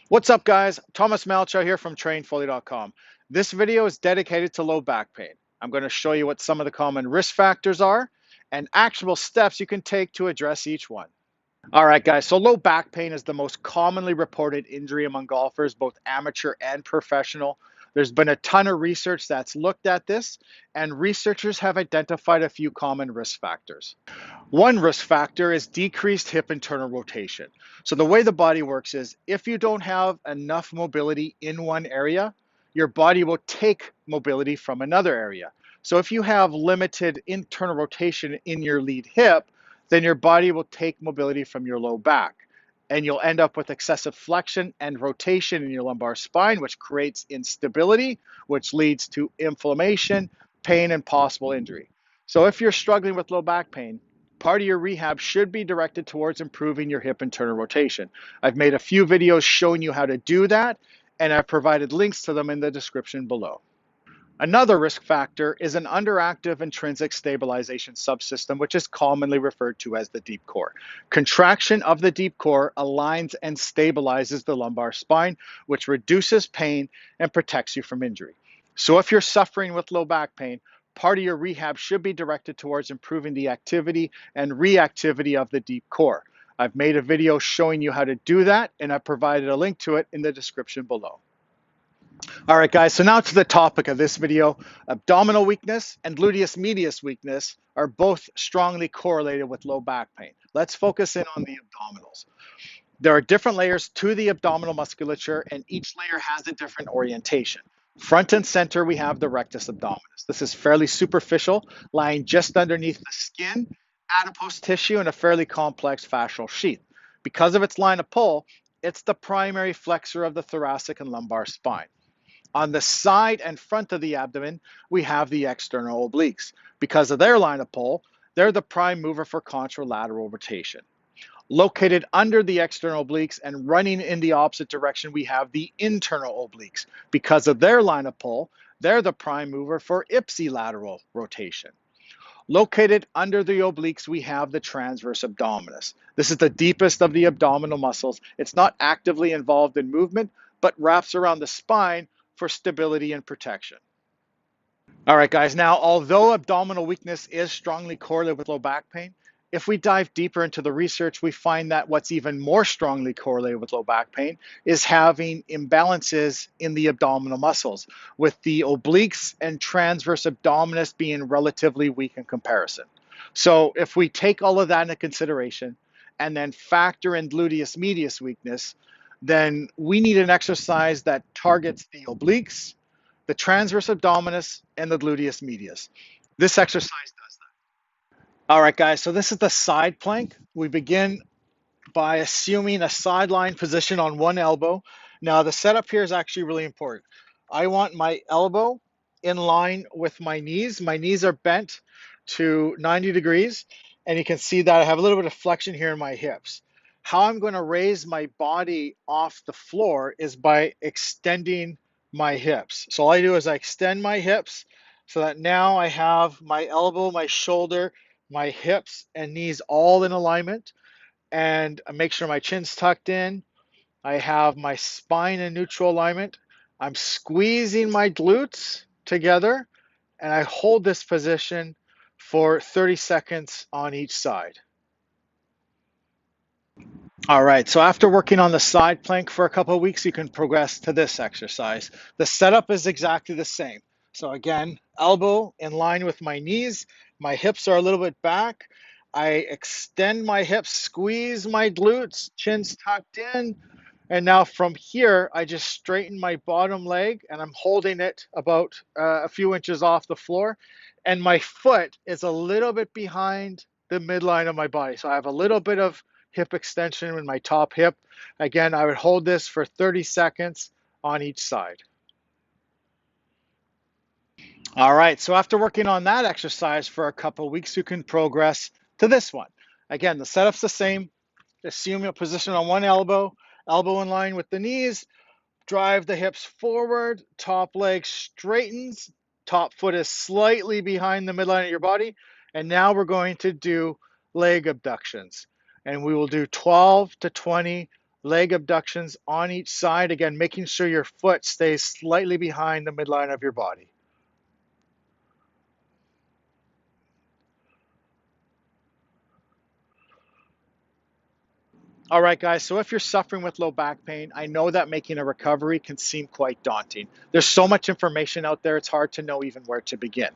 What's up, guys? Thomas Malchow here from Trainfuly.com. This video is dedicated to low back pain. I'm going to show you what some of the common risk factors are and actionable steps you can take to address each one. All right, guys, so low back pain is the most commonly reported injury among golfers, both amateur and professional. There's been a ton of research that's looked at this, and researchers have identified a few common risk factors. One risk factor is decreased hip internal rotation. So the way the body works is if you don't have enough mobility in one area, your body will take mobility from another area. So if you have limited internal rotation in your lead hip, then your body will take mobility from your low back. And you'll end up with excessive flexion and rotation in your lumbar spine, which creates instability, which leads to inflammation, pain, and possible injury. So if you're struggling with low back pain, part of your rehab should be directed towards improving your hip internal rotation. I've made a few videos showing you how to do that, and I've provided links to them in the description below. Another risk factor is an underactive intrinsic stabilization subsystem, which is commonly referred to as the deep core. Contraction of the deep core aligns and stabilizes the lumbar spine, which reduces pain and protects you from injury. So if you're suffering with low back pain, part of your rehab should be directed towards improving the activity and reactivity of the deep core. I've made a video showing you how to do that, and I've provided a link to it in the description below. All right, guys, so now to the topic of this video. Abdominal weakness and gluteus medius weakness are both strongly correlated with low back pain. Let's focus in on the abdominals. There are different layers to the abdominal musculature, and each layer has a different orientation. Front and center, we have the rectus abdominis. This is fairly superficial, lying just underneath the skin, adipose tissue, and a fairly complex fascial sheath. Because of its line of pull, it's the primary flexor of the thoracic and lumbar spine. On the side and front of the abdomen, we have the external obliques. Because of their line of pull, they're the prime mover for contralateral rotation. Located under the external obliques and running in the opposite direction, we have the internal obliques. Because of their line of pull, they're the prime mover for ipsilateral rotation. Located under the obliques, we have the transverse abdominis. This is the deepest of the abdominal muscles. It's not actively involved in movement, but wraps around the spine for stability and protection. All right, guys, now, although abdominal weakness is strongly correlated with low back pain, if we dive deeper into the research, we find that what's even more strongly correlated with low back pain is having imbalances in the abdominal muscles, with the obliques and transverse abdominis being relatively weak in comparison. So if we take all of that into consideration and then factor in gluteus medius weakness, then we need an exercise that targets the obliques, the transverse abdominis, and the gluteus medius. This exercise does that. All right, guys, so this is the side plank. We begin by assuming a sideline position on one elbow. Now, the setup here is actually really important. I want my elbow in line with my knees. My knees are bent to 90 degrees, and you can see that I have a little bit of flexion here in my hips. How I'm going to raise my body off the floor is by extending my hips. So all I do is I extend my hips so that now I have my elbow, my shoulder, my hips and knees all in alignment, and I make sure my chin's tucked in. I have my spine in neutral alignment. I'm squeezing my glutes together, and I hold this position for 30 seconds on each side. All right, so after working on the side plank for a couple of weeks, you can progress to this exercise. The setup is exactly the same. So again, elbow in line with my knees, my hips are a little bit back. I extend my hips, squeeze my glutes, chin's tucked in, and now from here, I just straighten my bottom leg and I'm holding it about a few inches off the floor, and my foot is a little bit behind the midline of my body. So I have a little bit of hip extension in my top hip. Again, I would hold this for 30 seconds on each side. All right, so after working on that exercise for a couple of weeks, you can progress to this one. Again, the setup's the same. Assume a position on one elbow, elbow in line with the knees, drive the hips forward, top leg straightens, top foot is slightly behind the midline of your body, and now we're going to do leg abductions. And we will do 12 to 20 leg abductions on each side. Again, making sure your foot stays slightly behind the midline of your body. All right, guys, so if you're suffering with low back pain, I know that making a recovery can seem quite daunting. There's so much information out there, it's hard to know even where to begin.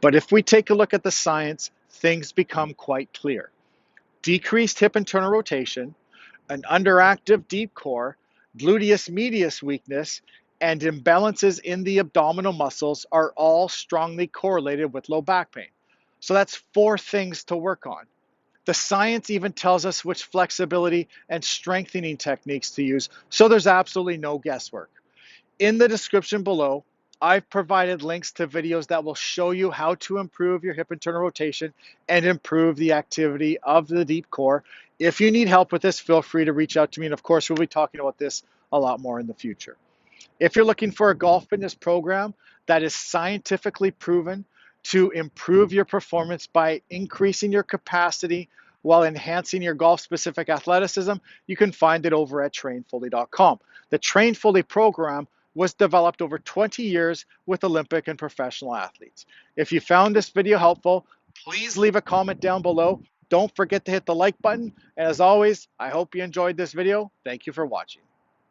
But if we take a look at the science, things become quite clear. Decreased hip internal rotation, an underactive deep core, gluteus medius weakness, and imbalances in the abdominal muscles are all strongly correlated with low back pain. So that's 4 things to work on. The science even tells us which flexibility and strengthening techniques to use, so there's absolutely no guesswork. In the description below, I've provided links to videos that will show you how to improve your hip internal rotation and improve the activity of the deep core. If you need help with this, feel free to reach out to me. And of course, we'll be talking about this a lot more in the future. If you're looking for a golf fitness program that is scientifically proven to improve your performance by increasing your capacity while enhancing your golf specific athleticism, you can find it over at trainfuly.com. The Trainfuly program was developed over 20 years with Olympic and professional athletes. If you found this video helpful, please leave a comment down below. Don't forget to hit the like button. And as always, I hope you enjoyed this video. Thank you for watching.